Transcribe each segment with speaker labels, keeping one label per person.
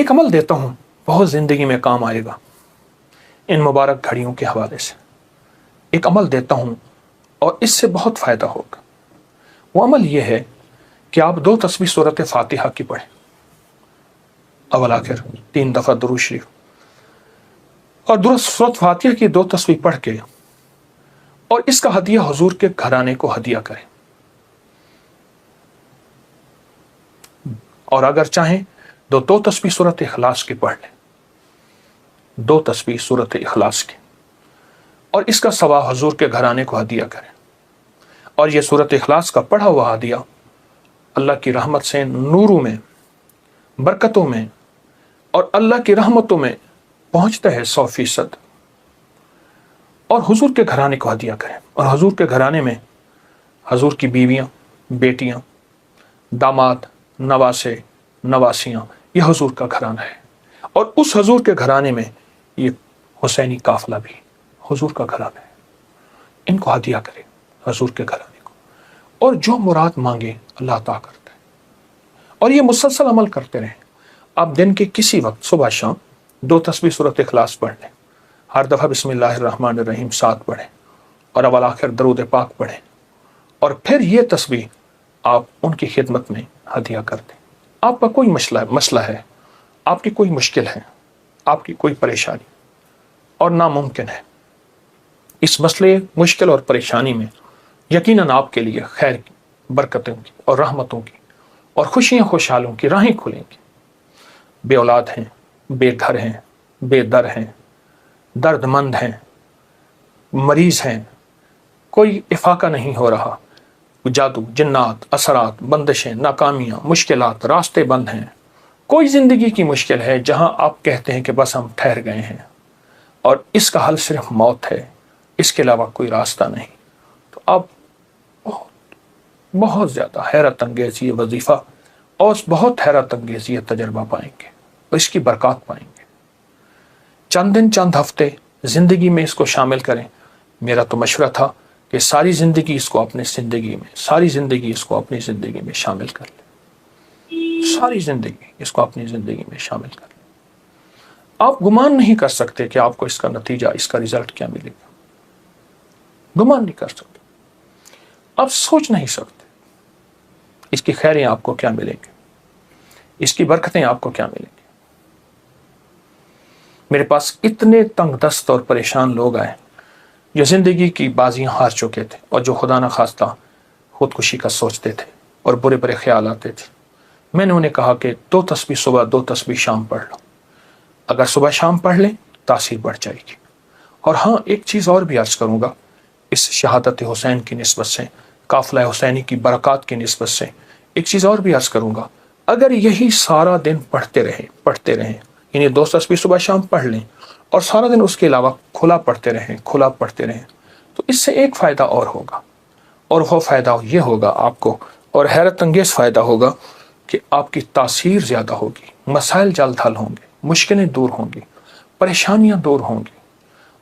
Speaker 1: ایک عمل دیتا ہوں، بہت زندگی میں کام آئے گا ان مبارک گھڑیوں کے حوالے سے۔ ایک عمل دیتا ہوں اور اس سے بہت فائدہ ہوگا۔ وہ عمل یہ ہے کہ آپ 2 تسبیح سورۃ فاتحہ کی پڑھیں، اول آخر 3 دفعہ درود شریف، اور سورۃ فاتحہ کی 2 تسبیح پڑھ کے اور اس کا ہدیہ حضور کے گھرانے کو ہدیہ کریں۔ اور اگر چاہیں تو 2 تسبیح سورۃ اخلاص کی پڑھ لیں، 2 تسبیح سورۃ اخلاص کی، اور اس کا ثواب حضور کے گھرانے کو ہدیہ کریں۔ اور یہ سورۃ اخلاص کا پڑھا ہوا ہدیہ اللہ کی رحمت سے نوروں میں، برکتوں میں اور اللہ کی رحمتوں میں پہنچتا ہے 100%۔ اور حضور کے گھرانے کو ہدیہ کریں، اور حضور کے گھرانے میں حضور کی بیویاں، بیٹیاں، داماد، نواسے، نواسیاں، یہ حضور کا گھرانہ ہے۔ اور اس حضور کے گھرانے میں یہ حسینی قافلہ بھی حضور کا گھرانہ ہے۔ ان کو ہدیہ کریں حضور کے گھرانے کو، اور جو مراد مانگے اللہ عطا کرتا ہے۔ اور یہ مسلسل عمل کرتے رہیں۔ آپ دن کے کسی وقت صبح شام 2 تسبیح سورۃ اخلاص پڑھ لیں، ہر دفعہ بسم اللہ الرحمن الرحیم 7 پڑھیں، اور اول آخر درود پاک پڑھیں، اور پھر یہ تسبیح آپ ان کی خدمت میں ہدیہ کر دیں۔ آپ کا کوئی مسئلہ ہے، آپ کی کوئی مشکل ہے، آپ کی کوئی پریشانی اور ناممکن ہے، اس مسئلے، مشکل اور پریشانی میں یقیناً آپ کے لیے خیر کی، برکتوں کی اور رحمتوں کی اور خوشیاں خوشحالوں کی راہیں کھلیں گی۔ بے اولاد ہیں، بے گھر ہیں، بے در ہیں، درد مند ہیں، مریض ہیں، کوئی افاقہ نہیں ہو رہا، جادو، جنات، اثرات، بندشیں، ناکامیاں، مشکلات، راستے بند ہیں، کوئی زندگی کی مشکل ہے جہاں آپ کہتے ہیں کہ بس ہم ٹھہر گئے ہیں اور اس کا حل صرف موت ہے، اس کے علاوہ کوئی راستہ نہیں، تو آپ بہت زیادہ حیرت انگیز یہ وظیفہ اور بہت حیرت انگیز یہ تجربہ پائیں گے اور اس کی برکات پائیں گے۔ چند دن، چند ہفتے زندگی میں اس کو شامل کریں۔ میرا تو مشورہ تھا کہ ساری زندگی اس کو اپنی زندگی میں، ساری زندگی اس کو اپنی زندگی میں شامل کر لیں، ساری زندگی اس کو اپنی زندگی میں شامل کر لیں۔ آپ گمان نہیں کر سکتے کہ آپ کو اس کا نتیجہ، اس کا رزلٹ کیا ملے گا، گمان نہیں کر سکتے، آپ سوچ نہیں سکتے اس کی خیریں آپ کو کیا ملیں گے، اس کی برکتیں آپ کو کیا ملیں گی۔ میرے پاس اتنے تنگ دست اور پریشان لوگ آئے جو زندگی کی بازیاں ہار چکے تھے اور جو خدا نخواستہ خودکشی کا سوچتے تھے اور برے برے خیال آتے تھے۔ میں نے انہیں کہا کہ 2 تسبیح صبح، 2 تسبیح شام پڑھ لو۔ اگر صبح شام پڑھ لیں تاثیر بڑھ جائے گی۔ اور ہاں، ایک چیز اور بھی عرض کروں گا اس شہادت حسین کی نسبت سے، قافلہ حسینی کی برکات کی نسبت سے، ایک چیز اور بھی عرض کروں گا۔ اگر یہی سارا دن پڑھتے رہیں، یعنی 2 تسبیح صبح شام پڑھ لیں اور سارا دن اس کے علاوہ کھلا پڑھتے رہیں، تو اس سے ایک فائدہ اور ہوگا، اور وہ فائدہ یہ ہوگا آپ کو، اور حیرت انگیز فائدہ ہوگا کہ آپ کی تاثیر زیادہ ہوگی، مسائل جلد حل ہوں گے، مشکلیں دور ہوں گی، پریشانیاں دور ہوں گی،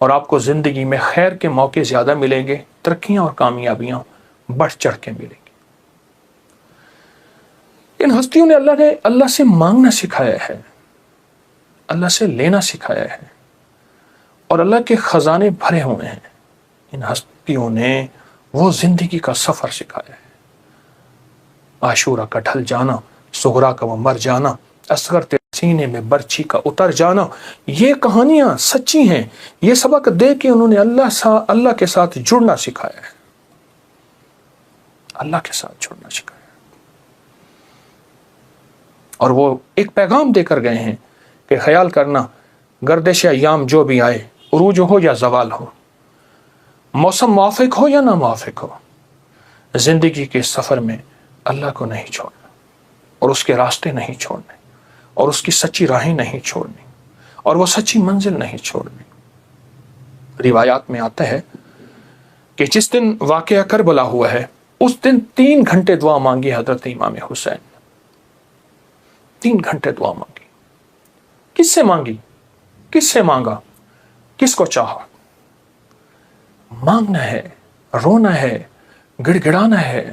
Speaker 1: اور آپ کو زندگی میں خیر کے موقع زیادہ ملیں گے، ترقیاں اور کامیابیاں بڑھ چڑھ کے ملیں گی۔ ان ہستیوں نے اللہ سے مانگنا سکھایا ہے، اللہ سے لینا سکھایا ہے، اور اللہ کے خزانے بھرے ہوئے ہیں۔ ان ہستیوں نے وہ زندگی کا سفر سکھایا ہے، عاشورہ کا ڈھل جانا، صغرا کا وہ مر جانا، اصغر تیرے سینے میں برچھی کا اتر جانا، یہ کہانیاں سچی ہیں۔ یہ سبق دے کے انہوں نے اللہ کے ساتھ جڑنا سکھایا ہے، اللہ کے ساتھ جڑنا سکھایا ہے۔ اور وہ ایک پیغام دے کر گئے ہیں کہ خیال کرنا، گردش ایام جو بھی آئے، عروج ہو یا زوال ہو، موسم موافق ہو یا نہ موافق ہو، زندگی کے سفر میں اللہ کو نہیں چھوڑنا، اور اس کے راستے نہیں چھوڑنے، اور اس کی سچی راہیں نہیں چھوڑنی، اور وہ سچی منزل نہیں چھوڑنی۔ روایات میں آتا ہے کہ جس دن واقعہ کربلا ہوا ہے، اس دن 3 گھنٹے دعا مانگی حضرت امام حسین، 3 گھنٹے دعا مانگی۔ کس سے مانگی؟ کس سے مانگا؟ کس کو چاہا؟ مانگنا ہے، رونا ہے، گڑ گڑانا ہے۔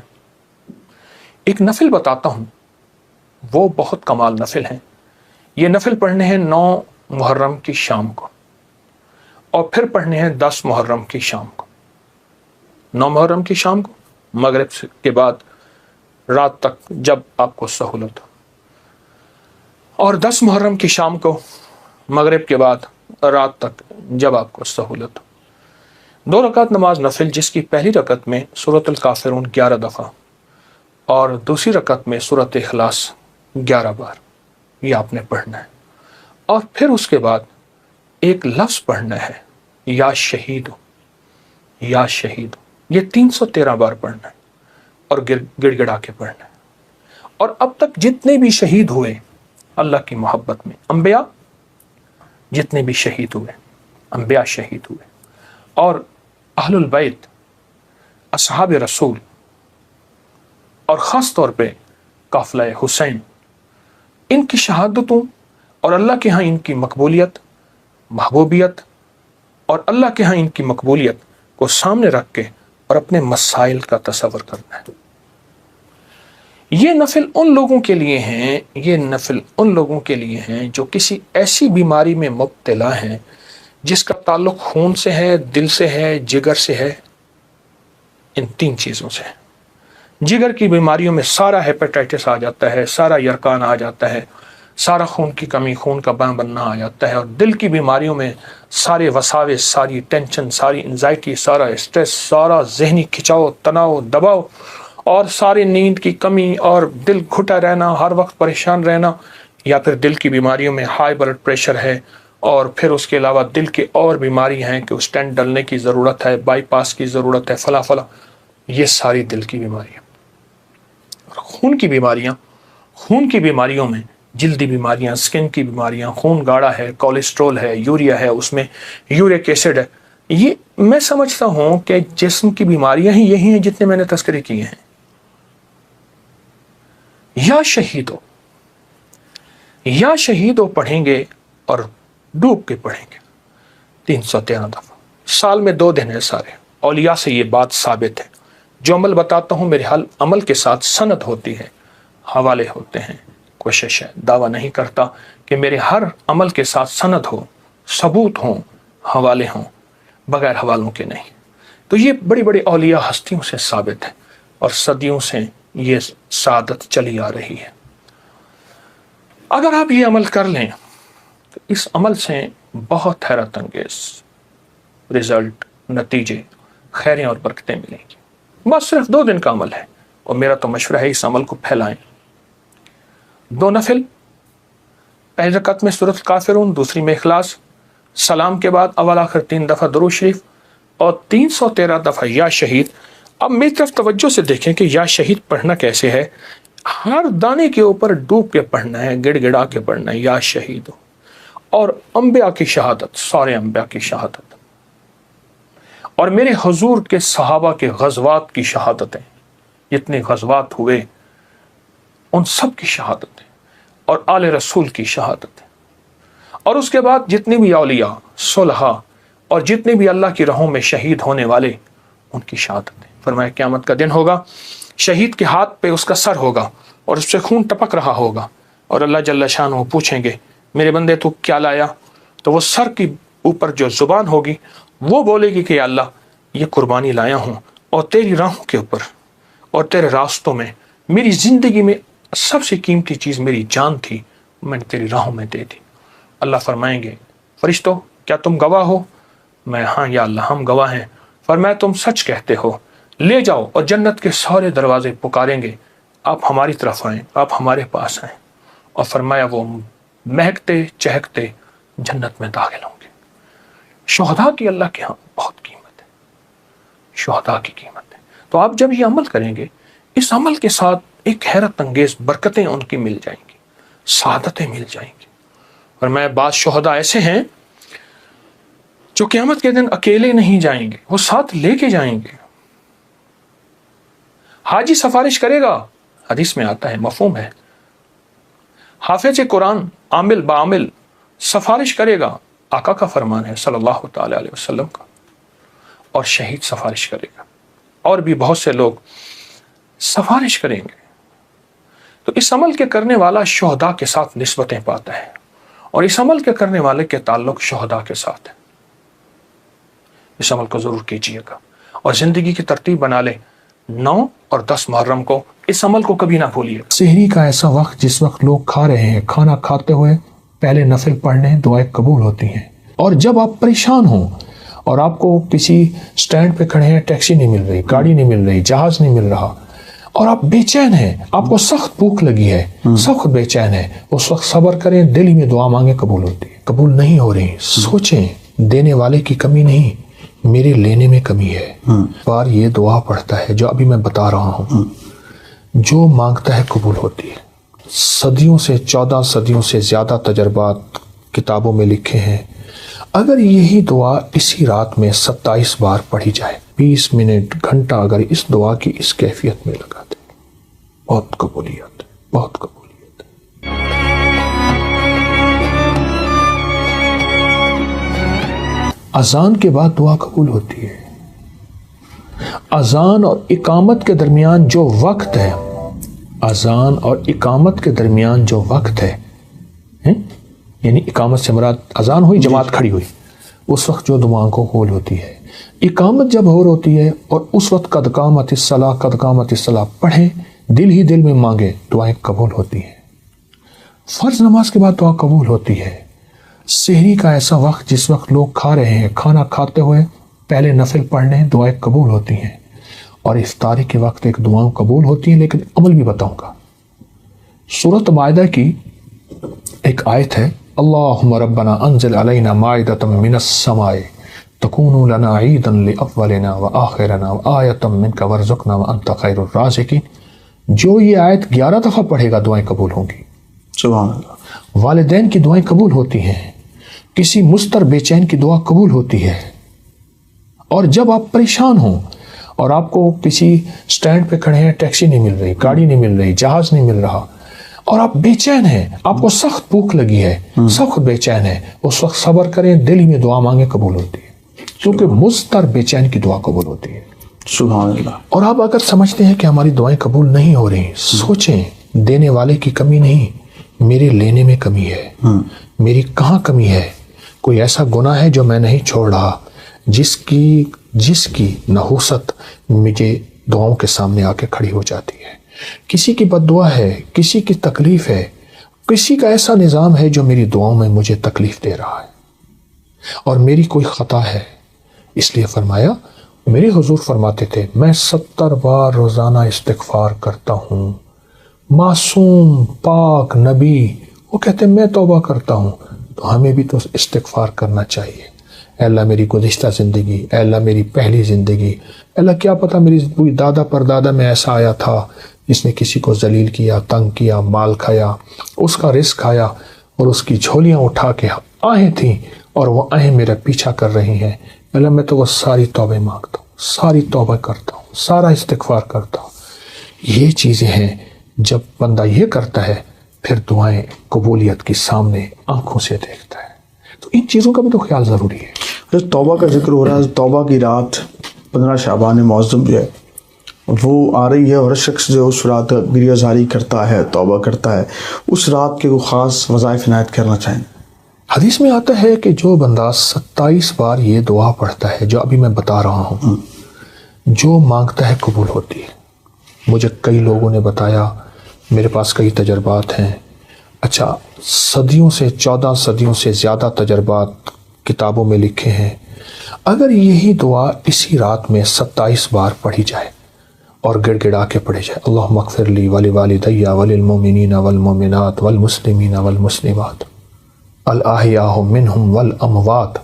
Speaker 1: ایک نفل بتاتا ہوں، وہ بہت کمال نفل ہیں۔ یہ نفل پڑھنے ہیں 9 محرم کی شام کو، اور پھر پڑھنے ہیں 10 محرم کی شام کو۔ 9 محرم کی شام کو مغرب کے بعد رات تک جب آپ کو سہولت ہو، اور 10 محرم کی شام کو مغرب کے بعد رات تک جب آپ کو سہولت ہو۔ 2 رکعت نماز نفل، جس کی پہلی رکعت میں سورۃ الکافرون 11 دفعہ اور دوسری رکعت میں سورۃ اخلاص 11 بار، یہ آپ نے پڑھنا ہے۔ اور پھر اس کے بعد ایک لفظ پڑھنا ہے، یا شہید، یا شہید، یہ 313 بار پڑھنا ہے اور گڑ گڑا کے پڑھنا ہے۔ اور اب تک جتنے بھی شہید ہوئے اللہ کی محبت میں، انبیاء جتنے بھی شہید ہوئے، انبیاء شہید ہوئے، اور اہل البیت، اصحاب رسول، اور خاص طور پہ قافلہ حسین، ان کی شہادتوں اور اللہ کے ہاں ان کی مقبولیت، محبوبیت، اور اللہ کے ہاں ان کی مقبولیت کو سامنے رکھ کے اور اپنے مسائل کا تصور کرنا ہے۔ یہ نفل ان لوگوں کے لیے ہیں، یہ نفل ان لوگوں کے لیے ہیں جو کسی ایسی بیماری میں مبتلا ہیں جس کا تعلق خون سے ہے، دل سے ہے، جگر سے ہے، ان 3 چیزوں سے ہے۔ جگر کی بیماریوں میں سارا ہیپیٹائٹس آ جاتا ہے، سارا یرکان آ جاتا ہے، سارا خون کی کمی، خون کا بننا آ جاتا ہے، اور دل کی بیماریوں میں سارے وساوس، ساری ٹینشن، ساری انزائٹی، سارا اسٹریس، سارا ذہنی کھچاؤ، تناؤ، دباؤ، اور ساری نیند کی کمی، اور دل گھٹا رہنا، ہر وقت پریشان رہنا، یا پھر دل کی بیماریوں میں ہائی بلڈ پریشر ہے، اور پھر اس کے علاوہ دل کے اور بیماری ہیں کہ اسٹینٹ ڈلنے کی ضرورت ہے، بائی پاس کی ضرورت ہے، فلاں فلاں، یہ ساری دل کی بیماریاں۔ اور خون کی بیماریوں میں جلدی بیماریاں، سکن کی بیماریاں، خون گاڑھا ہے، کولیسٹرول ہے، یوریا ہے، اس میں یورک ایسڈ ہے، یہ میں سمجھتا ہوں کہ جسم کی بیماریاں ہی یہی ہیں جتنے میں نے تذکرے کیے ہیں۔ یا شہیدو پڑھیں گے اور ڈوب کے پڑھیں گے 313 دفعہ۔ سال میں 2 دن ہے سارے، اولیاء سے یہ بات ثابت ہے، جو عمل بتاتا ہوں میرے عمل کے ساتھ سند ہوتی ہے، حوالے ہوتے ہیں۔ کوشش ہے، دعویٰ نہیں کرتا کہ میرے ہر عمل کے ساتھ سند ہو، ثبوت ہوں، حوالے ہوں، بغیر حوالوں کے نہیں۔ تو یہ بڑی بڑی اولیاء ہستیوں سے ثابت ہے، اور صدیوں سے یہ سعادت چلی آ رہی ہے۔ اگر آپ یہ عمل کر لیں تو اس عمل سے بہت حیرت انگیز رزلٹ، نتیجے، خیریں اور برکتیں ملیں گی۔ بس صرف 2 دن کا عمل ہے، اور میرا تو مشورہ ہے اس عمل کو پھیلائیں۔ 2 نفل، پہلی رکعت میں سورۃ الکافرون، دوسری میں اخلاص، سلام کے بعد اول آخر 3 دفعہ درود شریف، اور 313 دفعہ یا شہید۔ اب میری طرف توجہ سے دیکھیں کہ یا شہید پڑھنا کیسے ہے۔ ہر دانے کے اوپر ڈوب کے پڑھنا ہے، گڑ گڑا کے پڑھنا ہے، یا شہید۔ اور انبیاء کی شہادت، سارے انبیاء کی شہادت، اور میرے حضور کے صحابہ کے غزوات کی شہادتیں، جتنے غزوات ہوئے ان سب کی شہادتیں، اور آل رسول کی شہادتیں، اور اس کے بعد جتنے بھی اولیاء، صلحاء، اور جتنے بھی اللہ کی راہوں میں شہید ہونے والے، ان کی شہادتیں۔ فرمایا قیامت کا دن ہوگا، شہید کے ہاتھ پہ اس کا سر ہوگا، اور اس سے خون ٹپک رہا ہوگا، اور اللہ جل شانہ پوچھیں گے میرے بندے تو کیا لایا؟ تو وہ سر کی اوپر جو زبان ہوگی وہ بولے گی کہ یا اللہ یہ قربانی لایا ہوں، اور تیری راہوں کے اوپر اور تیرے راستوں میں، میری زندگی میں سب سے قیمتی چیز میری جان تھی، میں نے تیری راہوں میں دے دی۔ اللہ فرمائیں گے فرشتوں کیا تم گواہ ہو؟ میں ہاں یا اللہ ہم گواہ ہیں۔ فرمایا تم سچ کہتے ہو، لے جاؤ، اور جنت کے سارے دروازے پکاریں گے آپ ہماری طرف آئیں، آپ ہمارے پاس آئیں، اور فرمایا وہ مہکتے چہکتے جنت میں داخل ہوں گے۔ شہداء کی اللہ کے ہاں بہت قیمت ہے، شہداء کی قیمت ہے۔ تو آپ جب یہ عمل کریں گے، اس عمل کے ساتھ ایک حیرت انگیز برکتیں ان کی مل جائیں گی، سعادتیں مل جائیں گی۔ اور میں بعض شہداء ایسے ہیں جو قیامت کے دن اکیلے نہیں جائیں گے، وہ ساتھ لے کے جائیں گے۔ حاجی سفارش کرے گا، حدیث میں آتا ہے، مفہوم ہے۔ حافظ قرآن عامل بعامل سفارش کرے گا، آقا کا فرمان ہے صلی اللہ تعالی علیہ وسلم کا، اور شہید سفارش کرے گا، اور بھی بہت سے لوگ سفارش کریں گے۔ تو اس عمل کے کرنے والا شہداء کے ساتھ نسبتیں پاتا ہے، اور اس عمل کے کرنے والے کے تعلق شہداء کے ساتھ ہے. اس عمل کو ضرور کیجیے گا اور زندگی کی ترتیب بنا لیں. 9 اور 10 محرم کو اس عمل کو کبھی نہ بھولیے. سحری کا ایسا وقت جس وقت لوگ کھا رہے ہیں، کھانا کھاتے ہوئے پہلے نفل پڑھنے دعائیں قبول ہوتی ہیں. اور جب آپ پریشان ہوں اور آپ کو کسی سٹینڈ پہ کھڑے ہیں، ٹیکسی نہیں مل رہی، گاڑی نہیں مل رہی، جہاز نہیں مل رہا، اور آپ بے چین ہیں، آپ کو سخت بھوک لگی ہے، سخت بے چین ہے، اس وقت صبر کریں، دل ہی میں دعا مانگیں، قبول ہوتی ہے. قبول نہیں ہو رہی، سوچیں دینے والے کی کمی نہیں، میرے لینے میں کمی ہے. بار یہ دعا پڑھتا ہے جو ابھی میں بتا رہا ہوں، جو مانگتا ہے قبول ہوتی ہے. صدیوں سے 14 صدیوں سے زیادہ تجربات کتابوں میں لکھے ہیں. اگر یہی دعا اسی رات میں 27 بار پڑھی جائے، 20 منٹ گھنٹہ اگر اس دعا کی اس کیفیت میں لگا دے، بہت قبولیت، بہت قبولیت. اذان کے بعد دعا قبول ہوتی ہے. اذان اور اقامت کے درمیان جو وقت ہے، اذان اور اقامت کے درمیان جو وقت ہے، یعنی اقامت سے مراد اذان ہوئی، جماعت کھڑی ہوئی، اس وقت جو دعاؤں کو قبول ہوتی ہے. اقامت جب ہو ہوتی ہے اور اس وقت قد قامت الصلاۃ، قد قامت الصلاۃ پڑھیں، دل ہی دل میں مانگے، دعائیں قبول ہوتی ہیں. فرض نماز کے بعد دعا قبول ہوتی ہے. سحری کا ایسا وقت جس وقت لوگ کھا رہے ہیں، کھانا کھاتے ہوئے پہلے نفل پڑھنے دعائیں قبول ہوتی ہیں. اور افطاری کے وقت ایک دعائیں قبول ہوتی ہیں، لیکن عمل بھی بتاؤں گا. سورۃ مائدہ کی ایک آیت ہے، اللہم ربنا انزل علینا مائدۃ من السماء تکون لنا عیدا لاولنا وآخرنا وآیۃ منک وارزقنا وانت خیر الرازقین. جو یہ آیت 11 دفعہ پڑھے گا دعائیں قبول ہوں گی.
Speaker 2: سبحان اللہ.
Speaker 1: والدین کی دعائیں قبول ہوتی ہیں، کسی مستر بے چین کی دعا قبول ہوتی ہے. اور جب آپ پریشان ہوں اور آپ کو کسی سٹینڈ پہ کھڑے ہیں، ٹیکسی نہیں مل رہی، گاڑی نہیں مل رہی، جہاز نہیں مل رہا، اور آپ بے چین ہیں، آپ کو سخت بھوک لگی ہے، سخت بے چین ہے، اس وقت صبر کریں، دل ہی میں دعا مانگیں، قبول ہوتی ہے. کیونکہ مضطر بے چین کی دعا قبول ہوتی ہے.
Speaker 2: سبحان اللہ.
Speaker 1: اور آپ اگر سمجھتے ہیں کہ ہماری دعائیں قبول نہیں ہو رہی، سوچیں دینے والے کی کمی نہیں، میرے لینے میں کمی ہے. میری کہاں کمی ہے؟ کوئی ایسا گناہ ہے جو میں نہیں چھوڑ رہا، جس کی نحوست مجھے دعاؤں کے سامنے آ کے کھڑی ہو جاتی ہے. کسی کی بد دعا ہے، کسی کی تکلیف ہے، کسی کا ایسا نظام ہے جو میری دعاؤں میں مجھے تکلیف دے رہا ہے، اور میری کوئی خطا ہے. اس لیے فرمایا، میرے حضور فرماتے تھے، میں 70 بار روزانہ استغفار کرتا ہوں. معصوم پاک نبی وہ کہتے ہیں میں توبہ کرتا ہوں. تو ہمیں بھی تو استغفار کرنا چاہیے. اے اللہ میری گزشتہ زندگی، اے اللہ میری پہلی زندگی، اے اللہ کیا پتہ میری کوئی دادا پردادا میں ایسا آیا تھا جس نے کسی کو ذلیل کیا، تنگ کیا، مال کھایا، اس کا رزق کھایا، اور اس کی جھولیاں اٹھا کے آہیں تھیں اور وہ آہیں میرا پیچھا کر رہی ہیں. اے اللہ میں تو وہ ساری توبہ مانگتا ہوں، ساری توبہ کرتا ہوں، سارا استغفار کرتا ہوں. یہ چیزیں ہیں، جب بندہ یہ کرتا ہے پھر دعائیں قبولیت کی سامنے آنکھوں سے دیکھتا ہے. تو ان چیزوں کا بھی تو خیال ضروری ہے.
Speaker 2: توبہ کا ذکر ہو رہا ہے، توبہ کی رات 15 شعبان معظم جو ہے وہ آ رہی ہے، اور ہر شخص جو اس رات گریہ زاری کرتا ہے، توبہ کرتا ہے، اس رات کے وہ خاص وظائف عنایت کرنا چاہیں.
Speaker 1: حدیث میں آتا ہے کہ جو بندہ 27 بار یہ دعا پڑھتا ہے جو ابھی میں بتا رہا ہوں، جو مانگتا ہے قبول ہوتی ہے. مجھے کئی لوگوں نے بتایا، میرے پاس کئی تجربات ہیں. اچھا، صدیوں سے 14 صدیوں سے زیادہ تجربات کتابوں میں لکھے ہیں. اگر یہی دعا اسی رات میں 27 بار پڑھی جائے اور گڑ گڑا کے پڑھی جائے، اللہم اغفر لی ولوالدی وللمؤمنین والمؤمنات والمسلمین والمسلمات الاحیاء منہم والاموات.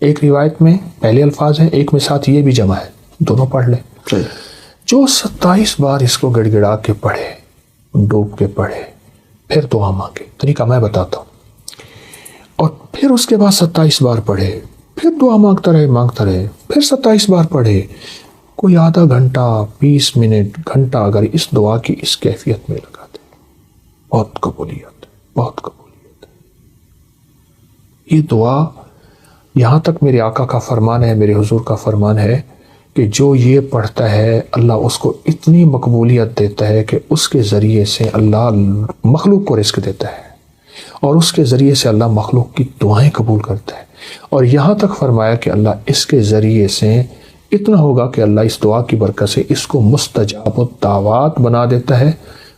Speaker 1: ایک روایت میں پہلے الفاظ ہیں، ایک میں ساتھ یہ بھی جمع ہے، دونوں پڑھ لیں. جو 27 بار اس کو گڑ گڑا کے پڑھے، ڈوب کے پڑھے، پھر دعا مانگے. طریقہ میں بتاتا ہوں. اور پھر اس کے بعد 27 بار پڑھے، پھر دعا مانگتا رہے، پھر 27 بار پڑھے. کوئی آدھا گھنٹہ، 20 منٹ، گھنٹہ اگر اس دعا کی اس کیفیت میں لگا دے، بہت قبولیت، بہت قبولیت. یہ دعا یہاں تک میرے آقا کا فرمان ہے، میرے حضور کا فرمان ہے کہ جو یہ پڑھتا ہے اللہ اس کو اتنی مقبولیت دیتا ہے کہ اس کے ذریعے سے اللہ مخلوق کو رزق دیتا ہے. اور اس کے ذریعے سے اللہ مخلوق کی دعائیں قبول کرتا ہے، اور یہاں تک فرمایا کہ اللہ اس کے ذریعے سے اتنا ہوگا کہ اللہ اس دعا کی برکت سے اس کو مستجاب الدعوات بنا دیتا ہے،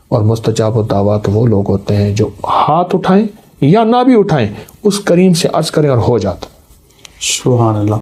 Speaker 1: اور مستجاب الدعوات وہ لوگ ہوتے ہیں جو ہاتھ اٹھائیں یا نہ بھی اٹھائیں، اس کریم سے عرض کریں اور ہو جاتا۔
Speaker 2: سبحان اللہ۔